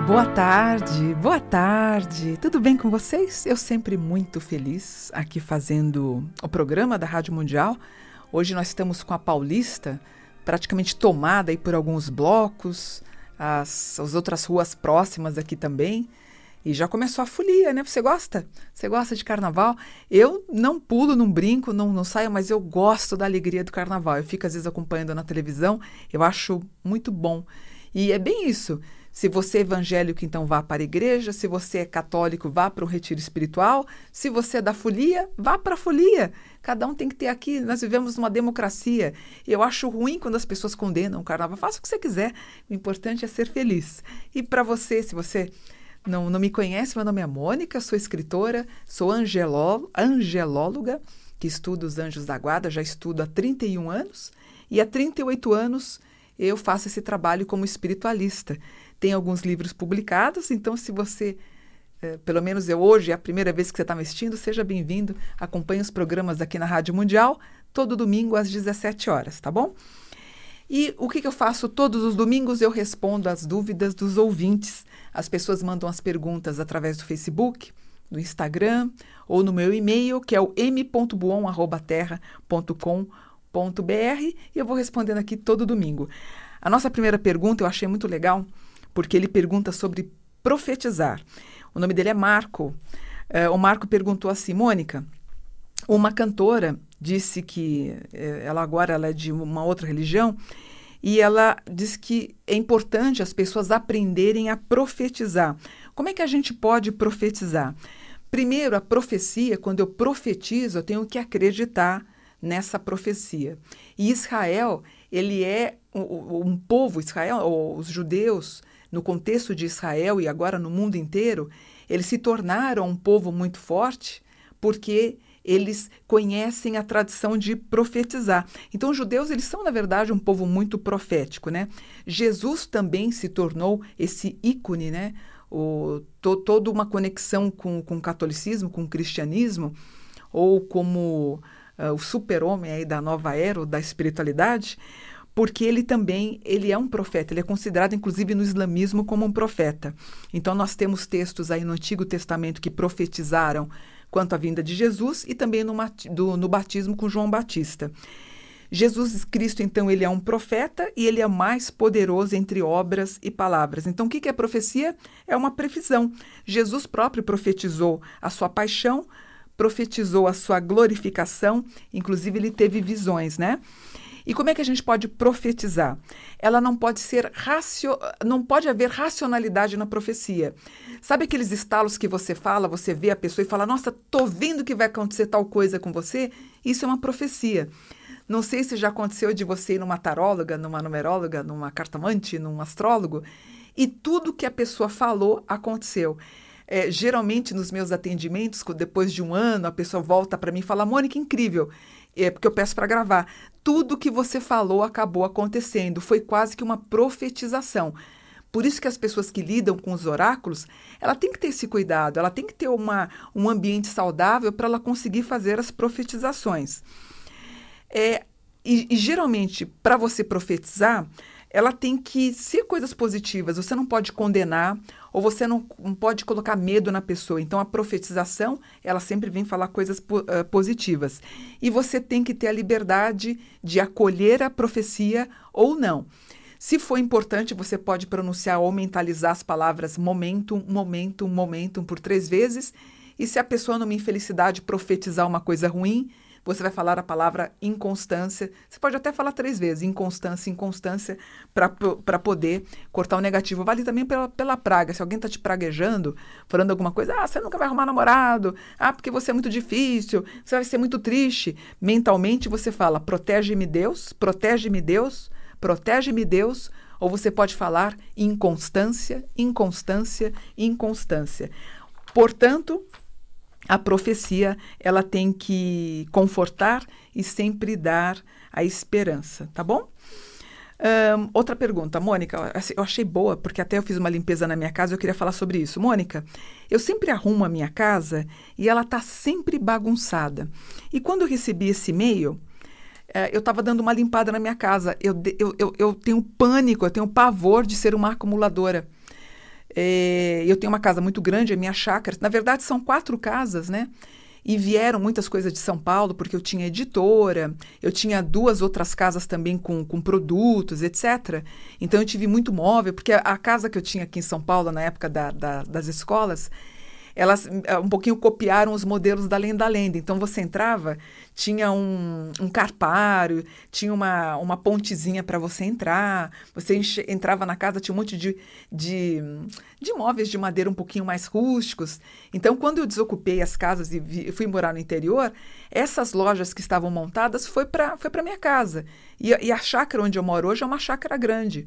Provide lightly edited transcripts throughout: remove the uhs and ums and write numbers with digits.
Boa tarde, tudo bem com vocês? Eu sempre muito feliz aqui fazendo o programa da Rádio Mundial. Hoje nós estamos com a Paulista praticamente tomada aí por alguns blocos, as outras ruas próximas aqui também. E já começou a folia, né? Você gosta? Você gosta de carnaval? Eu não pulo, não brinco, não saio, mas eu gosto da alegria do carnaval. Eu fico às vezes acompanhando na televisão, eu acho muito bom. E é bem isso. Se você é evangélico, então vá para a igreja. Se você é católico, vá para um retiro espiritual. Se você é da folia, vá para a folia. Cada um tem que ter aqui. Nós vivemos numa democracia. Eu acho ruim quando as pessoas condenam o carnaval. Faça o que você quiser. O importante é ser feliz. E para você, se você não me conhece, meu nome é Mônica, sou escritora, sou angelóloga, que estuda os anjos da guarda, já estudo há 31 anos. E há 38 anos eu faço esse trabalho como espiritualista. Tem alguns livros publicados, então se você, pelo menos hoje é a primeira vez que você está me assistindo, seja bem-vindo, acompanhe os programas aqui na Rádio Mundial, todo domingo às 17 horas, tá bom? E o que eu faço todos os domingos? Eu respondo às dúvidas dos ouvintes. As pessoas mandam as perguntas através do Facebook, do Instagram ou no meu e-mail, que é o m.buon@terra.com.br, e eu vou respondendo aqui todo domingo. A nossa primeira pergunta eu achei muito legal, porque ele pergunta sobre profetizar. O nome dele é Marco. O Marco perguntou assim: Mônica, uma cantora disse que ela é de uma outra religião, e ela diz que é importante as pessoas aprenderem a profetizar. Como é que a gente pode profetizar? Primeiro, a profecia, quando eu profetizo, eu tenho que acreditar nessa profecia. E Israel, ele é um povo, Israel, os judeus, no contexto de Israel e agora no mundo inteiro, eles se tornaram um povo muito forte porque eles conhecem a tradição de profetizar. Então, os judeus, eles são, na verdade, um povo muito profético, né? Jesus também se tornou esse ícone, né? Toda uma conexão com o catolicismo, com o cristianismo, ou como o super-homem aí da nova era, ou da espiritualidade, porque ele é um profeta, ele é considerado, inclusive, no islamismo como um profeta. Então, nós temos textos aí no Antigo Testamento que profetizaram quanto à vinda de Jesus e também no batismo com João Batista. Jesus Cristo, então, ele é um profeta e ele é mais poderoso entre obras e palavras. Então, o que é profecia? É uma previsão. Jesus próprio profetizou a sua paixão, profetizou a sua glorificação, inclusive ele teve visões, né? E como é que a gente pode profetizar? Ela não pode não pode haver racionalidade na profecia. Sabe aqueles estalos que você fala, você vê a pessoa e fala: nossa, tô vendo que vai acontecer tal coisa com você? Isso é uma profecia. Não sei se já aconteceu de você ir numa taróloga, numa numeróloga, numa cartomante, num astrólogo, e tudo que a pessoa falou aconteceu. Geralmente, nos meus atendimentos, depois de um ano, a pessoa volta para mim e fala: Mônica, incrível. Porque eu peço para gravar. Tudo que você falou acabou acontecendo. Foi quase que uma profetização. Por isso que as pessoas que lidam com os oráculos, ela tem que ter esse cuidado, ela tem que ter um ambiente saudável para ela conseguir fazer as profetizações. E geralmente, para você profetizar, ela tem que ser coisas positivas. Você não pode condenar ou você não pode colocar medo na pessoa. Então, a profetização, ela sempre vem falar coisas positivas. E você tem que ter a liberdade de acolher a profecia ou não. Se for importante, você pode pronunciar ou mentalizar as palavras momentum, momentum, momentum por 3 vezes. E se a pessoa, numa infelicidade, profetizar uma coisa ruim, você vai falar a palavra inconstância. Você pode até falar 3 vezes, inconstância, inconstância, para poder cortar o negativo. Vale também pela praga. Se alguém está te praguejando, falando alguma coisa, você nunca vai arrumar namorado, porque você é muito difícil, você vai ser muito triste. Mentalmente você fala: protege-me Deus, protege-me Deus, protege-me Deus. Ou você pode falar inconstância, inconstância, inconstância. Portanto, a profecia, ela tem que confortar e sempre dar a esperança, tá bom? Outra pergunta, Mônica, eu achei boa, porque até eu fiz uma limpeza na minha casa, eu queria falar sobre isso. Mônica, eu sempre arrumo a minha casa e ela está sempre bagunçada. E quando eu recebi esse e-mail, eu estava dando uma limpada na minha casa. Eu tenho pânico, eu tenho pavor de ser uma acumuladora. Eu tenho uma casa muito grande, a minha chácara. Na verdade, são 4 casas, né? E vieram muitas coisas de São Paulo, porque eu tinha editora, eu tinha 2 outras casas também com produtos, etc. Então, eu tive muito móvel, porque a casa que eu tinha aqui em São Paulo, na época das escolas, elas um pouquinho copiaram os modelos da Lenda Lenda. Então, você entrava, tinha um carpário, tinha uma pontezinha para você entrar, você entrava na casa, tinha um monte de móveis de madeira um pouquinho mais rústicos. Então, quando eu desocupei as casas e fui morar no interior, essas lojas que estavam montadas foi para minha casa. E a chácara onde eu moro hoje é uma chácara grande.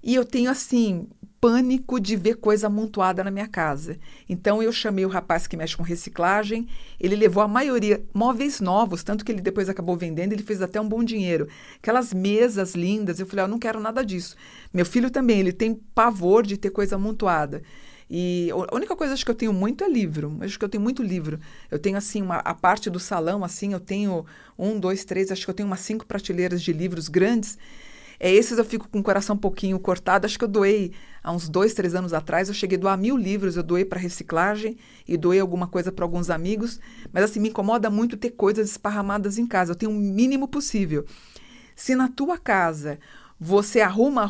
E eu tenho, assim, pânico de ver coisa amontoada na minha casa. Então, eu chamei o rapaz que mexe com reciclagem, ele levou a maioria, móveis novos, tanto que ele depois acabou vendendo, ele fez até um bom dinheiro. Aquelas mesas lindas, eu falei, eu não quero nada disso. Meu filho também, ele tem pavor de ter coisa amontoada. E a única coisa acho que eu tenho muito é livro. Acho que eu tenho muito livro. Eu tenho, assim, a parte do salão, assim, eu tenho 1, 2, 3, acho que eu tenho umas 5 prateleiras de livros grandes. Esses eu fico com o coração um pouquinho cortado. Acho que eu doei há uns 2, 3 anos atrás. Eu cheguei a doar 1000 livros. Eu doei para reciclagem e doei alguma coisa para alguns amigos. Mas assim, me incomoda muito ter coisas esparramadas em casa. Eu tenho o mínimo possível. Se na tua casa você arruma,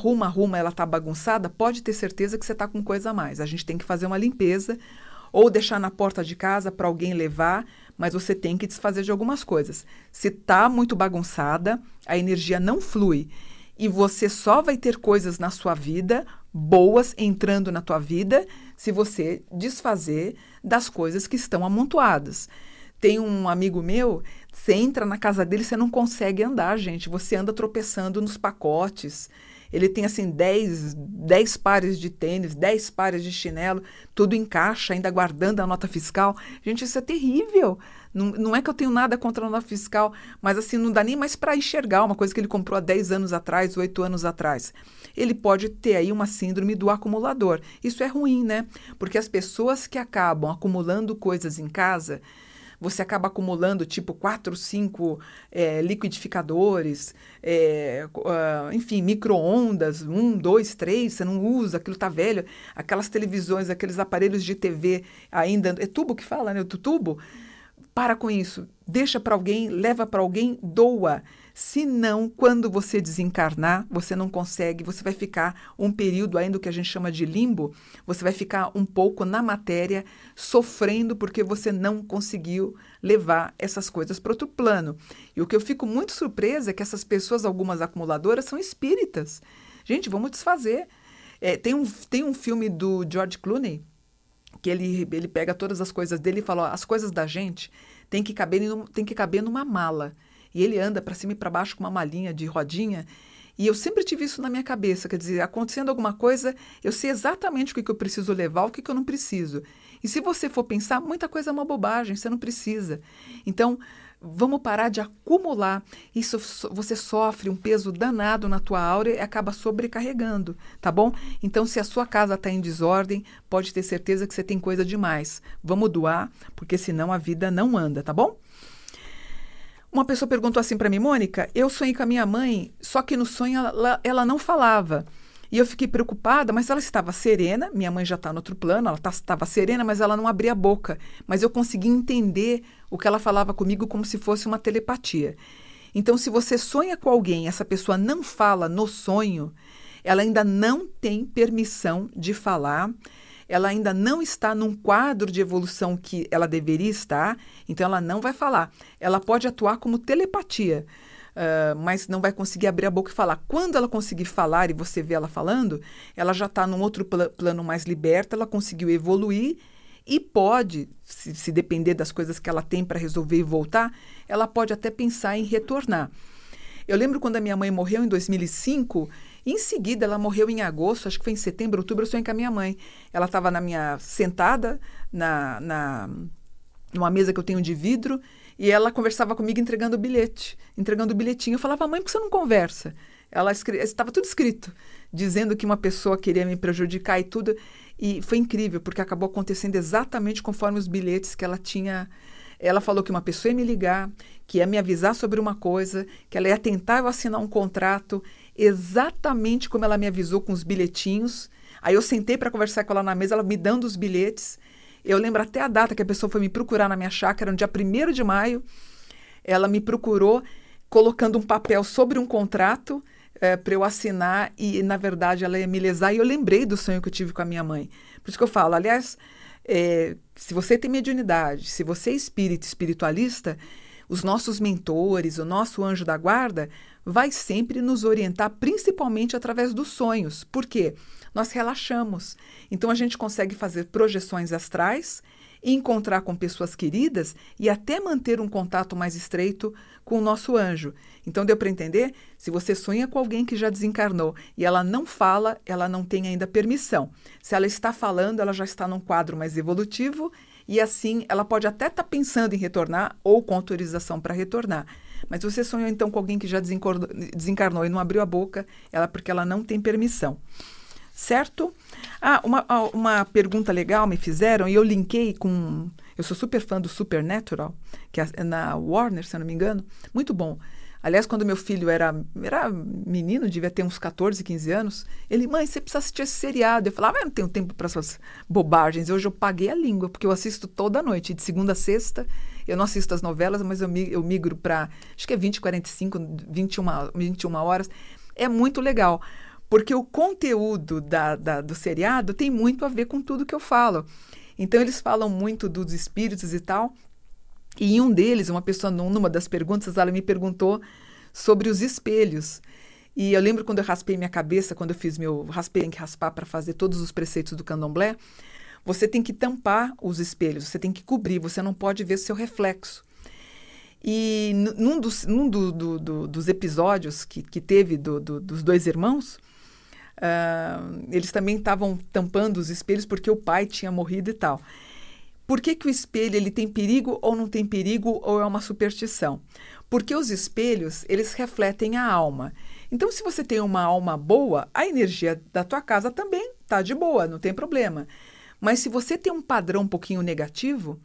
ela está bagunçada, pode ter certeza que você está com coisa a mais. A gente tem que fazer uma limpeza ou deixar na porta de casa para alguém levar, mas você tem que desfazer de algumas coisas. Se está muito bagunçada, a energia não flui. E você só vai ter coisas na sua vida, boas, entrando na tua vida, se você desfazer das coisas que estão amontoadas. Tem um amigo meu, você entra na casa dele, você não consegue andar, gente. Você anda tropeçando nos pacotes. Ele tem, assim, 10 pares de tênis, 10 pares de chinelo, tudo em caixa, ainda guardando a nota fiscal. Gente, isso é terrível. Não é que eu tenho nada contra a nota fiscal, mas assim, não dá nem mais para enxergar uma coisa que ele comprou há 10 anos atrás, 8 anos atrás. Ele pode ter aí uma síndrome do acumulador. Isso é ruim, né? Porque as pessoas que acabam acumulando coisas em casa, você acaba acumulando tipo 4, 5 liquidificadores, enfim, micro-ondas, 1, 2, 3, você não usa, aquilo está velho. Aquelas televisões, aqueles aparelhos de TV ainda, é tubo que fala, né? O tubo. Para com isso, deixa para alguém, leva para alguém, doa. Se não, quando você desencarnar, você não consegue, você vai ficar um período ainda o que a gente chama de limbo, você vai ficar um pouco na matéria, sofrendo porque você não conseguiu levar essas coisas para outro plano. E o que eu fico muito surpresa é que essas pessoas, algumas acumuladoras, são espíritas. Gente, vamos desfazer. Tem um filme do George Clooney, que ele pega todas as coisas dele e fala, ó, as coisas da gente tem que caber numa mala. E ele anda para cima e para baixo com uma malinha de rodinha. E eu sempre tive isso na minha cabeça, quer dizer, acontecendo alguma coisa, eu sei exatamente o que eu preciso levar, o que eu não preciso. E se você for pensar, muita coisa é uma bobagem, você não precisa. Então, vamos parar de acumular. Isso você sofre um peso danado na tua aura e acaba sobrecarregando, tá bom? Então, se a sua casa está em desordem, pode ter certeza que você tem coisa demais. Vamos doar, porque senão a vida não anda, tá bom? Uma pessoa perguntou assim para mim, Mônica, eu sonhei com a minha mãe, só que no sonho ela não falava. E eu fiquei preocupada, mas ela estava serena, minha mãe já está no outro plano, ela estava serena, mas ela não abria a boca. Mas eu consegui entender o que ela falava comigo como se fosse uma telepatia. Então, se você sonha com alguém, essa pessoa não fala no sonho, ela ainda não tem permissão de falar, ela ainda não está num quadro de evolução que ela deveria estar, então ela não vai falar. Ela pode atuar como telepatia, mas não vai conseguir abrir a boca e falar. Quando ela conseguir falar e você vê ela falando, ela já está num outro plano mais liberta, ela conseguiu evoluir e pode, se depender das coisas que ela tem para resolver e voltar, ela pode até pensar em retornar. Eu lembro quando a minha mãe morreu em 2005, em seguida ela morreu em agosto, acho que foi em setembro, outubro, eu sonhei com a minha mãe. Ela estava sentada numa mesa que eu tenho de vidro, e ela conversava comigo entregando o bilhetinho. Eu falava, mãe, por que você não conversa? Estava tudo escrito, dizendo que uma pessoa queria me prejudicar e tudo. E foi incrível, porque acabou acontecendo exatamente conforme os bilhetes que ela tinha. Ela falou que uma pessoa ia me ligar, que ia me avisar sobre uma coisa, que ela ia tentar eu assinar um contrato, exatamente como ela me avisou com os bilhetinhos. Aí eu sentei para conversar com ela na mesa, ela me dando os bilhetes. Eu lembro até a data que a pessoa foi me procurar na minha chácara, no dia 1º de maio. Ela me procurou colocando um papel sobre um contrato para eu assinar e, na verdade, ela ia me lesar. E eu lembrei do sonho que eu tive com a minha mãe. Por isso que eu falo, aliás, se você tem mediunidade, se você é espírita, espiritualista, os nossos mentores, o nosso anjo da guarda, vai sempre nos orientar, principalmente através dos sonhos. Por quê? Nós relaxamos. Então, a gente consegue fazer projeções astrais, encontrar com pessoas queridas e até manter um contato mais estreito com o nosso anjo. Então, deu para entender? Se você sonha com alguém que já desencarnou e ela não fala, ela não tem ainda permissão. Se ela está falando, ela já está num quadro mais evolutivo e, assim, ela pode até estar pensando em retornar ou com autorização para retornar. Mas você sonhou, então, com alguém que já desencarnou e não abriu a boca, porque ela não tem permissão. Certo? Uma pergunta legal me fizeram e eu linkei com... Eu sou super fã do Supernatural, que é na Warner, se eu não me engano. Muito bom. Aliás, quando meu filho era menino, devia ter uns 14, 15 anos, ele, mãe, você precisa assistir esse seriado. Eu falava, eu não tenho tempo para essas bobagens. Hoje eu paguei a língua, porque eu assisto toda noite, de segunda a sexta. Eu não assisto as novelas, mas eu migro para, acho que é 20, 45, 21 horas. É muito legal. Porque o conteúdo do seriado tem muito a ver com tudo que eu falo. Então, eles falam muito dos espíritos e tal. E em um deles, uma pessoa, numa das perguntas, ela me perguntou sobre os espelhos. E eu lembro quando eu raspei minha cabeça, quando eu fiz raspei, tem que raspar para fazer todos os preceitos do candomblé, você tem que tampar os espelhos, você tem que cobrir, você não pode ver seu reflexo. E num dos episódios que teve dos dois irmãos, eles também estavam tampando os espelhos porque o pai tinha morrido e tal. Por que o espelho ele tem perigo ou não tem perigo ou é uma superstição? Porque os espelhos, eles refletem a alma. Então, se você tem uma alma boa, a energia da tua casa também está de boa, não tem problema. Mas se você tem um padrão um pouquinho negativo,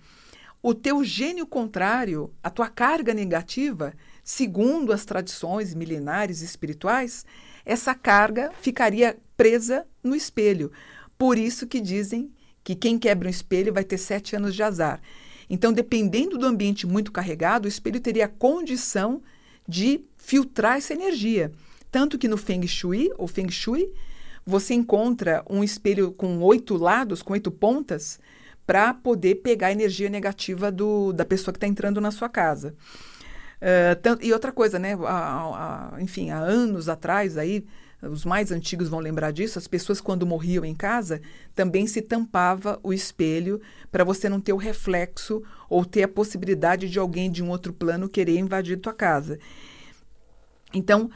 o teu gênio contrário, a tua carga negativa, segundo as tradições milenares e espirituais, essa carga ficaria presa no espelho. Por isso que dizem que quem quebra um espelho vai ter 7 anos de azar. Então, dependendo do ambiente muito carregado, o espelho teria a condição de filtrar essa energia. Tanto que no Feng Shui, ou Feng Shui, você encontra um espelho com 8 lados, com 8 pontas, para poder pegar a energia negativa da pessoa que está entrando na sua casa. E outra coisa, né? Enfim, há anos atrás, aí, os mais antigos vão lembrar disso, as pessoas quando morriam em casa, também se tampava o espelho para você não ter o reflexo ou ter a possibilidade de alguém de um outro plano querer invadir tua casa. Então,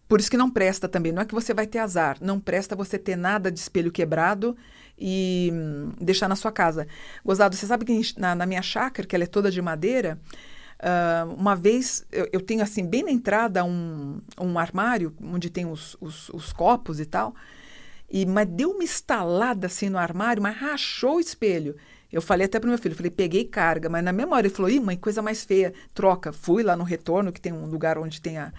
por isso que não presta também, não é que você vai ter azar, não presta você ter nada de espelho quebrado e deixar na sua casa. Gozado, você sabe que na minha chácara, que ela é toda de madeira, uma vez, eu tenho assim, bem na entrada um armário, onde tem os copos e tal, mas deu uma estalada assim no armário, mas rachou o espelho. Eu falei até para o meu filho, peguei carga, mas na mesma hora ele falou, mãe, coisa mais feia, troca. Fui lá no retorno, que tem um lugar onde tem a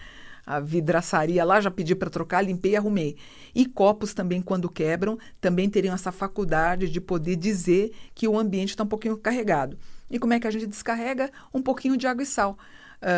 vidraçaria lá, já pedi para trocar, limpei e arrumei. E copos também, quando quebram, também teriam essa faculdade de poder dizer que o ambiente está um pouquinho carregado. E como é que a gente descarrega? Um pouquinho de água e sal.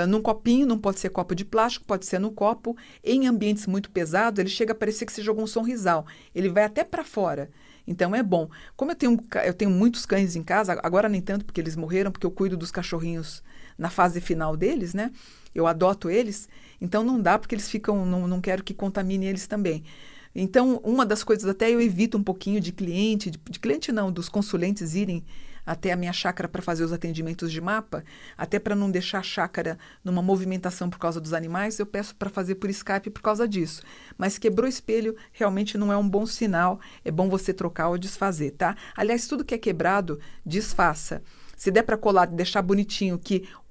Num copinho, não pode ser copo de plástico, pode ser no copo. Em ambientes muito pesados, ele chega a parecer que você jogou um sorrisal. Ele vai até para fora. Então, é bom. Como eu tenho muitos cães em casa, agora nem tanto porque eles morreram, porque eu cuido dos cachorrinhos na fase final deles, né? Eu adoto eles, então não dá porque eles ficam, não quero que contamine eles também. Então, uma das coisas, até eu evito um pouquinho de cliente não, dos consulentes irem até a minha chácara para fazer os atendimentos de mapa, até para não deixar a chácara numa movimentação por causa dos animais, eu peço para fazer por Skype por causa disso. Mas quebrou o espelho, realmente não é um bom sinal, é bom você trocar ou desfazer, tá? Aliás, tudo que é quebrado, desfaça. Se der para colar e deixar bonitinho,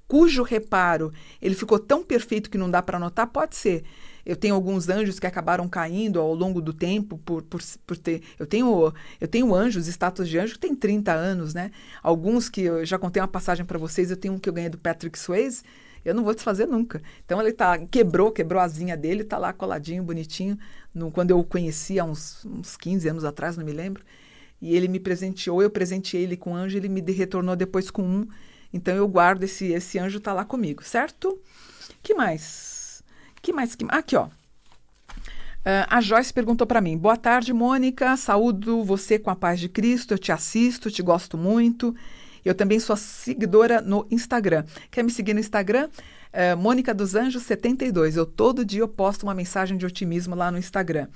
cujo reparo ele ficou tão perfeito que não dá para notar, pode ser. Eu tenho alguns anjos que acabaram caindo ao longo do tempo por ter... Eu tenho anjos, estátuas de anjo que tem 30 anos, né? Alguns que eu já contei uma passagem para vocês, eu tenho um que eu ganhei do Patrick Swayze, eu não vou desfazer nunca. Então ele quebrou a asinha dele, está lá coladinho, bonitinho. Quando eu o conheci há uns 15 anos atrás, não me lembro. E ele me presenteou, eu presenteei ele com um anjo, ele me retornou depois com um. Então eu guardo esse anjo, está lá comigo, certo? Que mais? Aqui, ó. A Joyce perguntou para mim: boa tarde, Mônica, saúdo você com a paz de Cristo, eu te assisto, te gosto muito. Eu também sou seguidora no Instagram. Quer me seguir no Instagram? Mônica dos Anjos 72. Todo dia eu posto uma mensagem de otimismo lá no Instagram.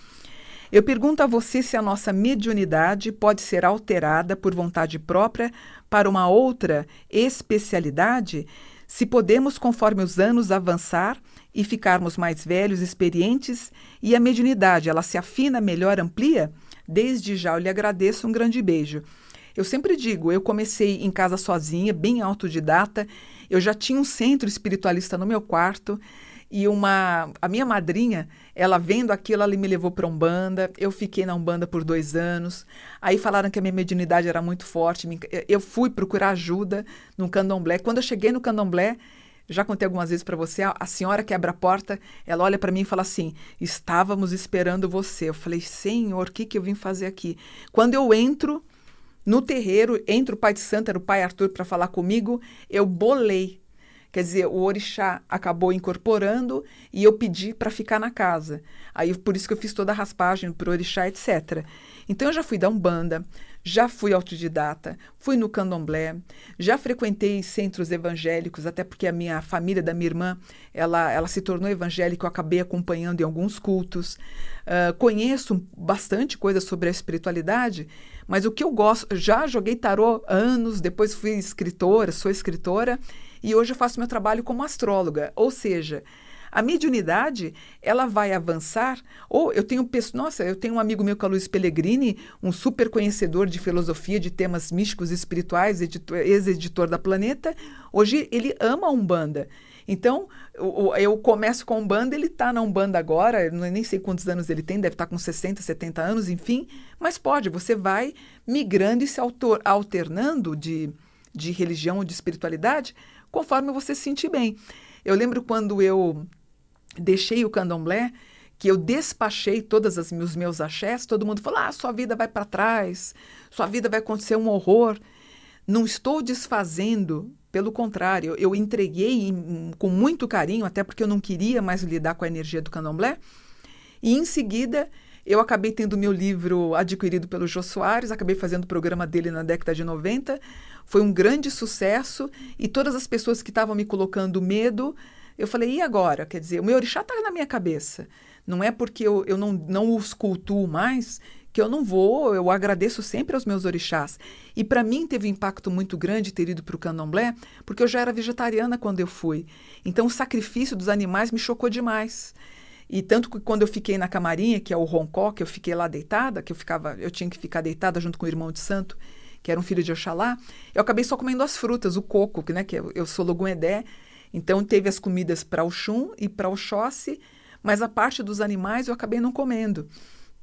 Eu pergunto a você se a nossa mediunidade pode ser alterada por vontade própria para uma outra especialidade, se podemos, conforme os anos avançar e ficarmos mais velhos, experientes, e a mediunidade, ela se afina, melhor, amplia? Desde já eu lhe agradeço, um grande beijo. Eu sempre digo, eu comecei em casa sozinha, bem autodidata, eu já tinha um centro espiritualista no meu quarto, e a minha madrinha, ela vendo aquilo, ela me levou para a Umbanda, eu fiquei na Umbanda por 2 anos, aí falaram que a minha mediunidade era muito forte, eu fui procurar ajuda no candomblé. Quando eu cheguei no candomblé, já contei algumas vezes para você, a senhora que abre a porta, ela olha para mim e fala assim: estávamos esperando você. Eu falei: Senhor, o que eu vim fazer aqui? Quando eu entro no terreiro, entra o pai de santo, era o pai Arthur, para falar comigo, eu bolei. Quer dizer, o orixá acabou incorporando e eu pedi para ficar na casa. Aí, por isso que eu fiz toda a raspagem para o orixá, etc. Então, eu já fui da Umbanda, já fui autodidata, fui no candomblé, já frequentei centros evangélicos, até porque a minha família da minha irmã, ela se tornou evangélica, eu acabei acompanhando em alguns cultos. Conheço bastante coisa sobre a espiritualidade, mas o que eu gosto, já joguei tarô anos, depois fui escritora, sou escritora, e hoje eu faço meu trabalho como astróloga, ou seja, a mediunidade, ela vai avançar, ou eu tenho um amigo meu que é o Luiz Pellegrini, um super conhecedor de filosofia, de temas místicos e espirituais, ex-editor da Planeta, hoje ele ama a Umbanda. Então, eu começo com a Umbanda, ele está na Umbanda agora, eu nem sei quantos anos ele tem, deve estar com 60, 70 anos, enfim, mas você vai migrando e se alternando de religião ou de espiritualidade, conforme você se sentir bem. Eu lembro quando eu deixei o candomblé, que eu despachei todos os meus axés, todo mundo falou: sua vida vai para trás, sua vida vai acontecer um horror. Não estou desfazendo, pelo contrário, eu entreguei com muito carinho, até porque eu não queria mais lidar com a energia do candomblé, e em seguida eu acabei tendo meu livro adquirido pelo Jô Soares, acabei fazendo o programa dele na década de 90, foi um grande sucesso, e todas as pessoas que estavam me colocando medo, eu falei: e agora? Quer dizer, o meu orixá está na minha cabeça. Não é porque eu não os cultuo mais que eu não vou, eu agradeço sempre aos meus orixás. E para mim teve um impacto muito grande ter ido para o candomblé, porque eu já era vegetariana quando eu fui. Então o sacrifício dos animais me chocou demais. E tanto que quando eu fiquei na camarinha, que é o roncó, que eu fiquei lá deitada, eu tinha que ficar deitada junto com o irmão de santo, que era um filho de Oxalá, eu acabei só comendo as frutas, o coco, né, que eu sou Logum-Edé, então teve as comidas para Oxum e para Oxóssi, mas a parte dos animais eu acabei não comendo.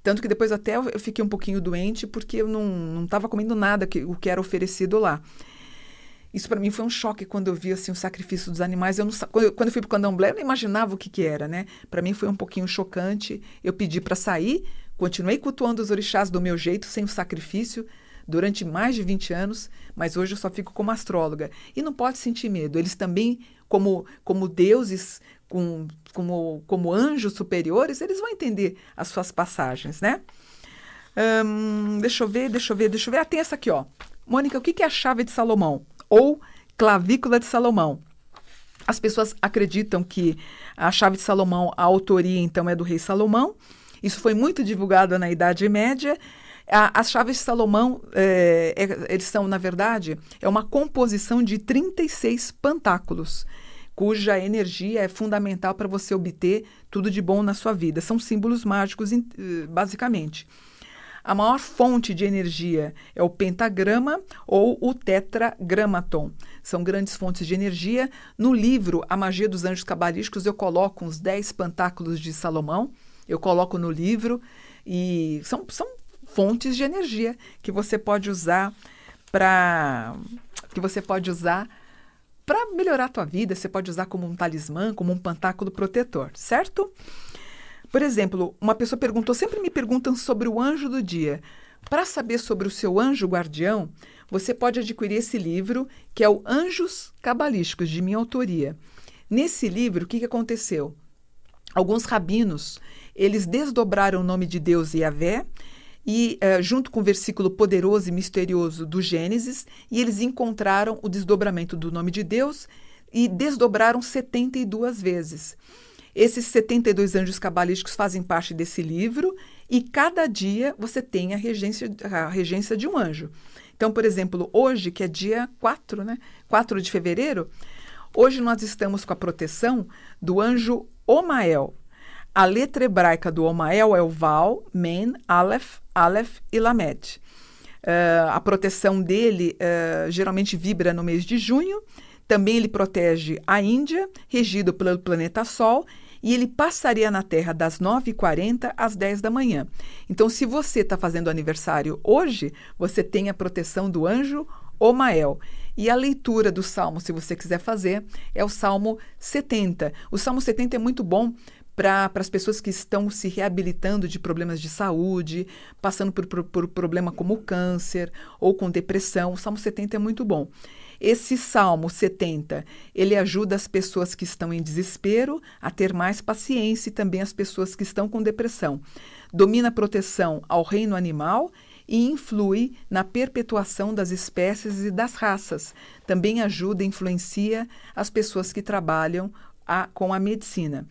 Tanto que depois até eu fiquei um pouquinho doente, porque eu não estava comendo nada o que era oferecido lá. Isso para mim foi um choque quando eu vi assim, o sacrifício dos animais. Quando eu fui para o candomblé, eu não imaginava o que era, né? Para mim foi um pouquinho chocante. Eu pedi para sair, continuei cultuando os orixás do meu jeito, sem o sacrifício, durante mais de 20 anos, mas hoje eu só fico como astróloga. E não pode sentir medo. Eles também, como deuses, como anjos superiores, eles vão entender as suas passagens, né? Deixa eu ver. Tem essa aqui, ó. Mônica, o que é a chave de Salomão? Ou clavícula de Salomão? As pessoas acreditam que a chave de Salomão, a autoria, então, é do rei Salomão. Isso foi muito divulgado na Idade Média. As chaves de Salomão, eles são, na verdade, é uma composição de 36 pentáculos, cuja energia é fundamental para você obter tudo de bom na sua vida. São símbolos mágicos, basicamente. A maior fonte de energia é o pentagrama ou o tetragramaton. São grandes fontes de energia. No livro A Magia dos Anjos Cabalísticos, eu coloco uns 10 pentáculos de Salomão. Eu coloco no livro e são fontes de energia que você pode usar para para melhorar a tua vida. Você pode usar como um talismã, como um pantáculo protetor, certo? Por exemplo, uma pessoa perguntou, sempre me perguntam sobre o anjo do dia. Para saber sobre o seu anjo guardião, você pode adquirir esse livro, que é o Anjos Cabalísticos, de minha autoria. Nesse livro, o que aconteceu? Alguns rabinos, eles desdobraram o nome de Deus Yahvé, e junto com o versículo poderoso e misterioso do Gênesis, e eles encontraram o desdobramento do nome de Deus e desdobraram 72 vezes. Esses 72 anjos cabalísticos fazem parte desse livro e cada dia você tem a regência de um anjo. Então, por exemplo, hoje, que é dia 4, né? 4 de fevereiro, hoje nós estamos com a proteção do anjo Omael. A letra hebraica do Omael é o Val, Men, Aleph e Lamed. A proteção dele geralmente vibra no mês de junho. Também ele protege a Índia, regido pelo planeta Sol, e ele passaria na Terra das 9h40 às 10 da manhã. Então, se você está fazendo aniversário hoje, você tem a proteção do anjo Omael. E a leitura do Salmo, se você quiser fazer, é o Salmo 70. O Salmo 70 é muito bom para as pessoas que estão se reabilitando de problemas de saúde, passando por problema como câncer ou com depressão. O Salmo 70 é muito bom. Esse Salmo 70, ele ajuda as pessoas que estão em desespero a ter mais paciência e também as pessoas que estão com depressão. Domina a proteção ao reino animal e influi na perpetuação das espécies e das raças. Também ajuda e influencia as pessoas que trabalham com a medicina.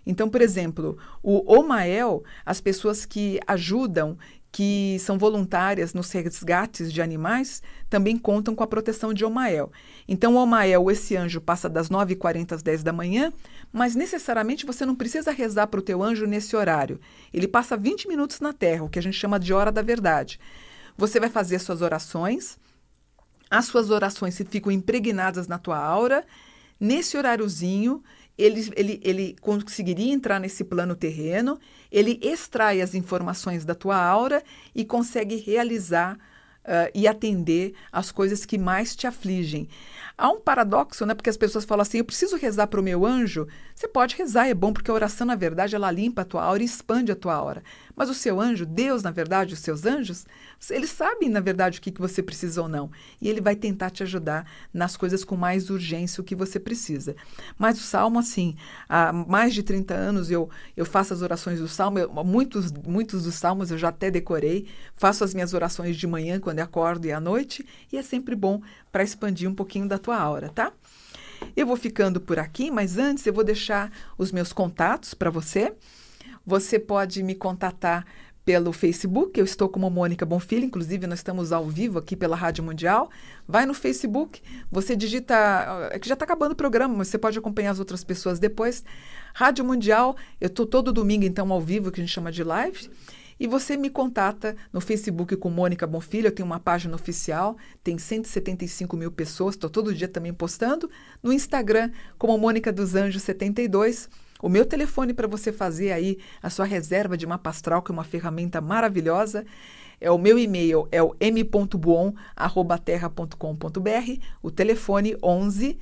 Então, por exemplo, o Omael, as pessoas que ajudam, que são voluntárias nos resgates de animais, também contam com a proteção de Omael. Então, o Omael, esse anjo, passa das 9h40 às 10 da manhã, mas necessariamente você não precisa rezar para o teu anjo nesse horário. Ele passa 20 minutos na Terra, o que a gente chama de hora da verdade. Você vai fazer suas orações, as suas orações se ficam impregnadas na tua aura. Nesse horáriozinho, ele conseguiria entrar nesse plano terreno, ele extrai as informações da tua aura e consegue realizar e atender as coisas que mais te afligem. Há um paradoxo, né? Porque as pessoas falam assim, eu preciso rezar para o meu anjo. Você pode rezar, é bom, porque a oração, na verdade, ela limpa a tua aura e expande a tua aura. Mas o seu anjo, Deus, na verdade, os seus anjos, eles sabem, na verdade, o que você precisa ou não. E ele vai tentar te ajudar nas coisas com mais urgência, o que você precisa. Mas o Salmo, assim, há mais de 30 anos eu faço as orações do Salmo, muitos dos Salmos eu já até decorei, faço as minhas orações de manhã, quando eu acordo, e à noite, e é sempre bom para expandir um pouquinho da tua aura, tá? Eu vou ficando por aqui, mas antes eu vou deixar os meus contatos para você. Você pode me contatar pelo Facebook, eu estou como Mônica Bonfilho, inclusive nós estamos ao vivo aqui pela Rádio Mundial. Vai no Facebook, você digita, é que já está acabando o programa, mas você pode acompanhar as outras pessoas depois. Rádio Mundial, eu estou todo domingo então ao vivo, que a gente chama de live. E você me contata no Facebook com Mônica Bonfilho, eu tenho uma página oficial, tem 175 mil pessoas, estou todo dia também postando. No Instagram, como Mônica dos Anjos 72. O meu telefone para você fazer aí a sua reserva de mapa astral, que é uma ferramenta maravilhosa, é o meu e-mail, é o m.buon@terra.com.br, o telefone 11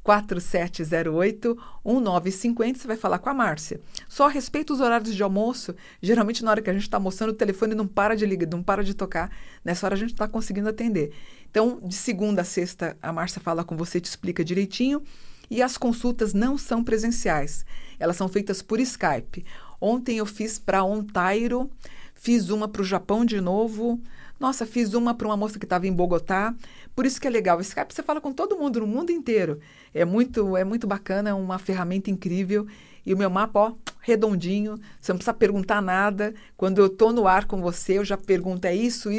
4708-1950, você vai falar com a Márcia. Só respeita os horários de almoço. Geralmente, na hora que a gente está almoçando, o telefone não para de ligar, não para de tocar. Nessa hora, a gente está conseguindo atender. Então, de segunda a sexta, a Márcia fala com você, te explica direitinho. E as consultas não são presenciais. Elas são feitas por Skype. Ontem eu fiz para Ontario, fiz uma para o Japão de novo. Nossa, fiz uma para uma moça que estava em Bogotá. Por isso que é legal. O Skype você fala com todo mundo no mundo inteiro. É muito bacana, é uma ferramenta incrível. E o meu mapa, ó, redondinho. Você não precisa perguntar nada. Quando eu estou no ar com você, eu já pergunto, é isso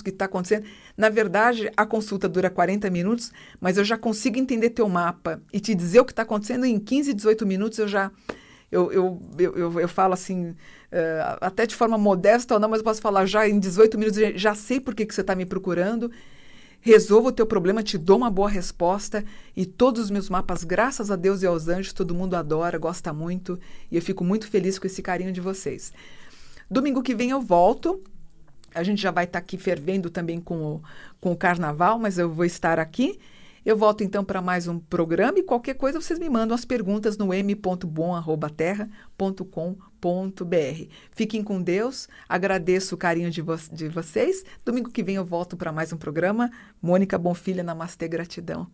que está acontecendo. Na verdade, a consulta dura 40 minutos, mas eu já consigo entender teu mapa e te dizer o que está acontecendo em 15, 18 minutos. Eu falo assim, até de forma modesta ou não, mas eu posso falar já em 18 minutos, já sei por que você está me procurando, resolvo o teu problema, te dou uma boa resposta e todos os meus mapas, graças a Deus e aos anjos, todo mundo adora, gosta muito e eu fico muito feliz com esse carinho de vocês. Domingo que vem eu volto, a gente já vai estar aqui fervendo também com o carnaval, mas eu vou estar aqui. Eu volto então para mais um programa e qualquer coisa vocês me mandam as perguntas no m.bom@terra.com.br. Fiquem com Deus, agradeço o carinho de vocês. Domingo que vem eu volto para mais um programa. Mônica Bonfilha, Namastê, gratidão.